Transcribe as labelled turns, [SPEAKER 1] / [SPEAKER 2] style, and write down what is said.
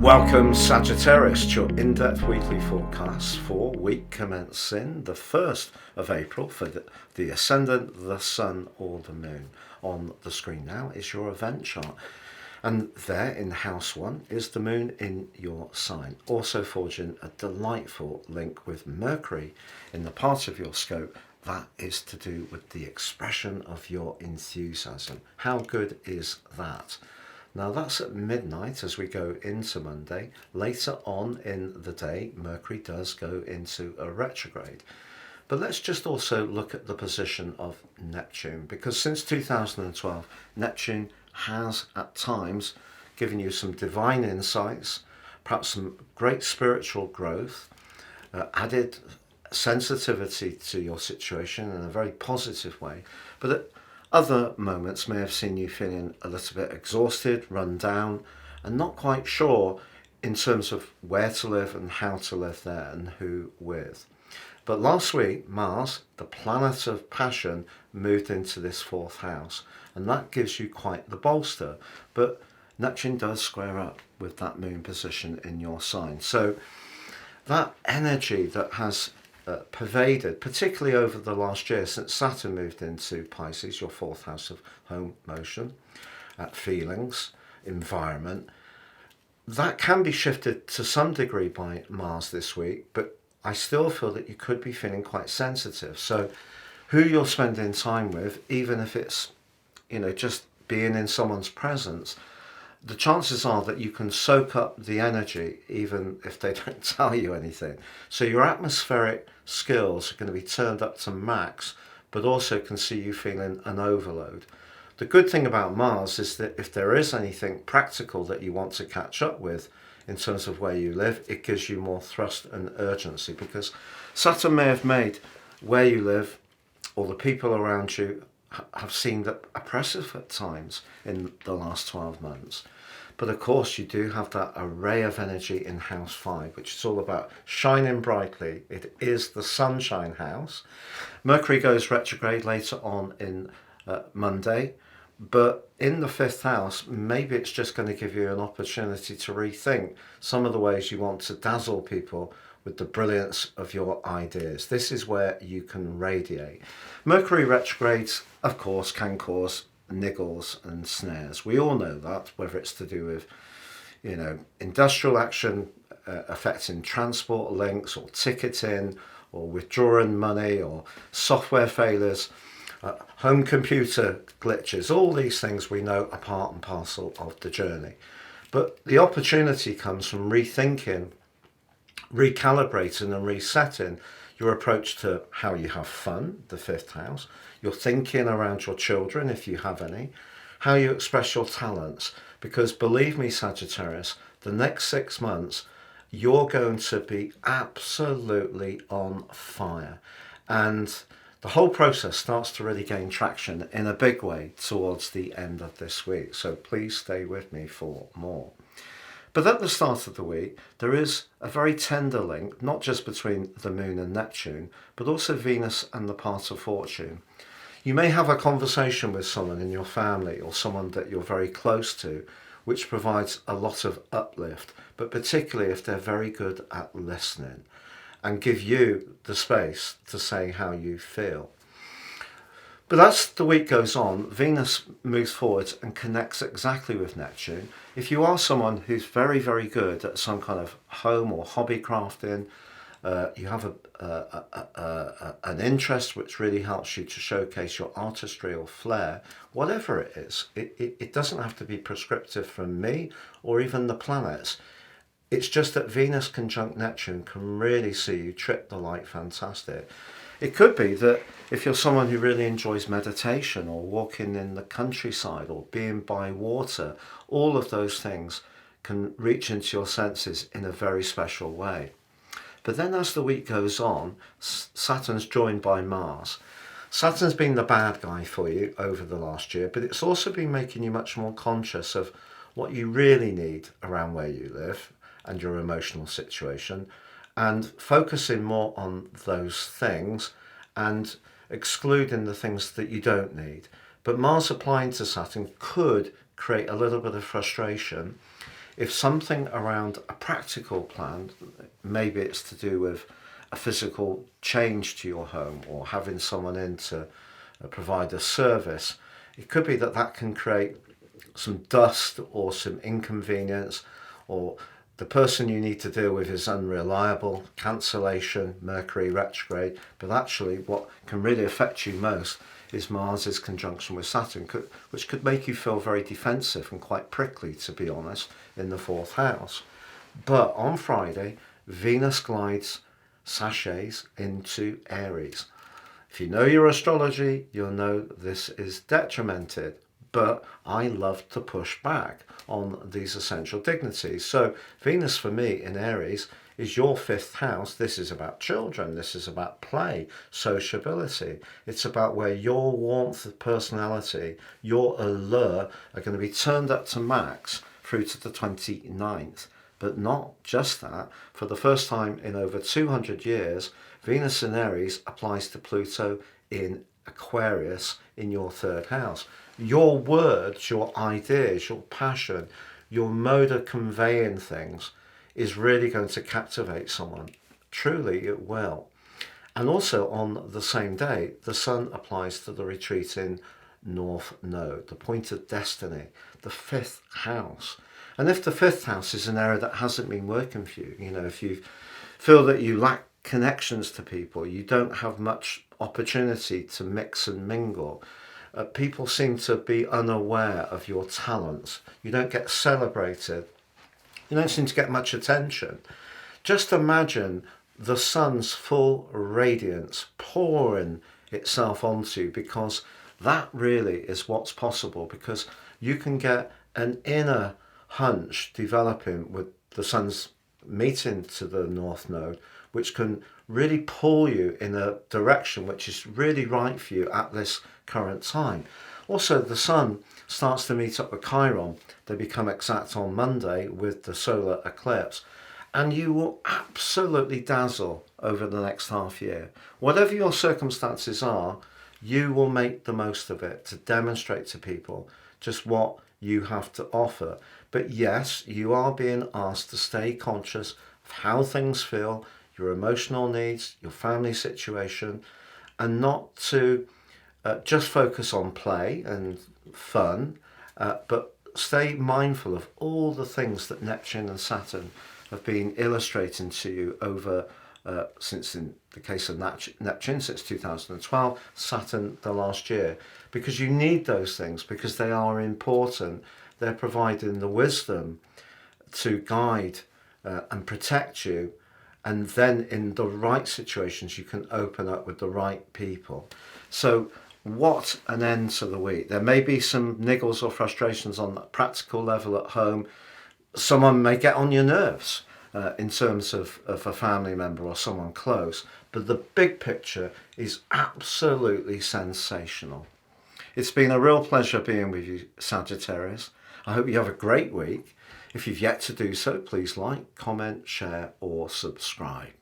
[SPEAKER 1] Welcome Sagittarius to your in-depth weekly forecast for week commencing the 1st of April for the Ascendant, the Sun or the Moon. On the screen now is your event chart, and there in house 1 is the Moon in your sign, also forging a delightful link with Mercury in the part of your scope that is to do with the expression of your enthusiasm. How good is that? Now that's at midnight as we go into Monday. Later on in the day, Mercury does go into a retrograde. But let's just also look at the position of Neptune, because since 2012, Neptune has at times given you some divine insights, perhaps some great spiritual growth, added sensitivity to your situation in a very positive way. But at other moments may have seen you feeling a little bit exhausted, run down, and not quite sure in terms of where to live and how to live there and who with. But last week, Mars, the planet of passion, moved into this 4th house, and that gives you quite the bolster. But Neptune does square up with that moon position in your sign. So that energy that has pervaded, particularly over the last year since Saturn moved into Pisces, your 4th house of home, motion, feelings, environment, that can be shifted to some degree by Mars this week, but I still feel that you could be feeling quite sensitive. So who you're spending time with, even if it's, just being in someone's presence, the chances are that you can soak up the energy even if they don't tell you anything. So your atmospheric skills are going to be turned up to max, but also can see you feeling an overload. The good thing about Mars is that if there is anything practical that you want to catch up with in terms of where you live, it gives you more thrust and urgency, because Saturn may have made where you live or the people around you have seemed oppressive at times in the last 12 months. But of course you do have that array of energy in house 5, which is all about shining brightly. It is the sunshine house. Mercury goes retrograde later on in Monday, but in the 5th house, maybe it's just going to give you an opportunity to rethink some of the ways you want to dazzle people with the brilliance of your ideas. This is where you can radiate. Mercury retrogrades, of course, can cause niggles and snares. We all know that, whether it's to do with, industrial action affecting transport links or ticketing or withdrawing money or software failures, home computer glitches, all these things we know are part and parcel of the journey. But the opportunity comes from rethinking, recalibrating and resetting your approach to how you have fun, the 5th house, your thinking around your children, if you have any, how you express your talents. Because believe me, Sagittarius, the next 6 months, you're going to be absolutely on fire. And the whole process starts to really gain traction in a big way towards the end of this week. So please stay with me for more. But at the start of the week, there is a very tender link, not just between the Moon and Neptune, but also Venus and the part of fortune. You may have a conversation with someone in your family or someone that you're very close to, which provides a lot of uplift, but particularly if they're very good at listening and give you the space to say how you feel. But as the week goes on, Venus moves forward and connects exactly with Neptune. If you are someone who's very, very good at some kind of home or hobby crafting, you have an interest which really helps you to showcase your artistry or flair, whatever it is. It doesn't have to be prescriptive from me or even the planets. It's just that Venus conjunct Neptune can really see you trip the light fantastic. It could be that if you're someone who really enjoys meditation or walking in the countryside or being by water, all of those things can reach into your senses in a very special way. But then as the week goes on, Saturn's joined by Mars. Saturn's been the bad guy for you over the last year, but it's also been making you much more conscious of what you really need around where you live and your emotional situation, and focusing more on those things and excluding the things that you don't need. But Mars applying to Saturn could create a little bit of frustration if something around a practical plan, maybe it's to do with a physical change to your home or having someone in to provide a service, it could be that that can create some dust or some inconvenience, or the person you need to deal with is unreliable, cancellation, Mercury retrograde. But actually what can really affect you most is Mars's conjunction with Saturn, which could make you feel very defensive and quite prickly, to be honest, in the 4th house. But on Friday, Venus glides, sachets into Aries. If you know your astrology, you'll know this is detrimented, but I love to push back on these essential dignities. So Venus for me in Aries is your 5th house. This is about children. This is about play, sociability. It's about where your warmth of personality, your allure are going to be turned up to max through to the 29th. But not just that. For the first time in over 200 years, Venus in Aries applies to Pluto in Aquarius in your 3rd house. Your words, your ideas, your passion, your mode of conveying things is really going to captivate someone. Truly it will. And also on the same day, the Sun applies to the retreating North Node, the point of destiny, the 5th house. And if the 5th house is an area that hasn't been working for you, if you feel that you lack connections to people, you don't have much opportunity to mix and mingle, people seem to be unaware of your talents, you don't get celebrated, you don't seem to get much attention. Just imagine the sun's full radiance pouring itself onto you, because that really is what's possible, because you can get an inner hunch developing with the sun's meeting to the North Node, which can really pull you in a direction which is really right for you at this current time. Also, the Sun starts to meet up with Chiron. They become exact on Monday with the solar eclipse, and you will absolutely dazzle over the next half year. Whatever your circumstances are, you will make the most of it to demonstrate to people just what you have to offer. But yes, you are being asked to stay conscious of how things feel, your emotional needs, your family situation, and not to just focus on play and fun, but stay mindful of all the things that Neptune and Saturn have been illustrating to you over, since in the case of Neptune, since 2012, Saturn the last year. Because you need those things, because they are important. They're providing the wisdom to guide and protect you, and then in the right situations you can open up with the right people. So what an end to the week. There may be some niggles or frustrations on that practical level at home. Someone may get on your nerves in terms of a family member or someone close, but the big picture is absolutely sensational. It's been a real pleasure being with you, Sagittarius. I hope you have a great week. If you've yet to do so, please like, comment, share or subscribe.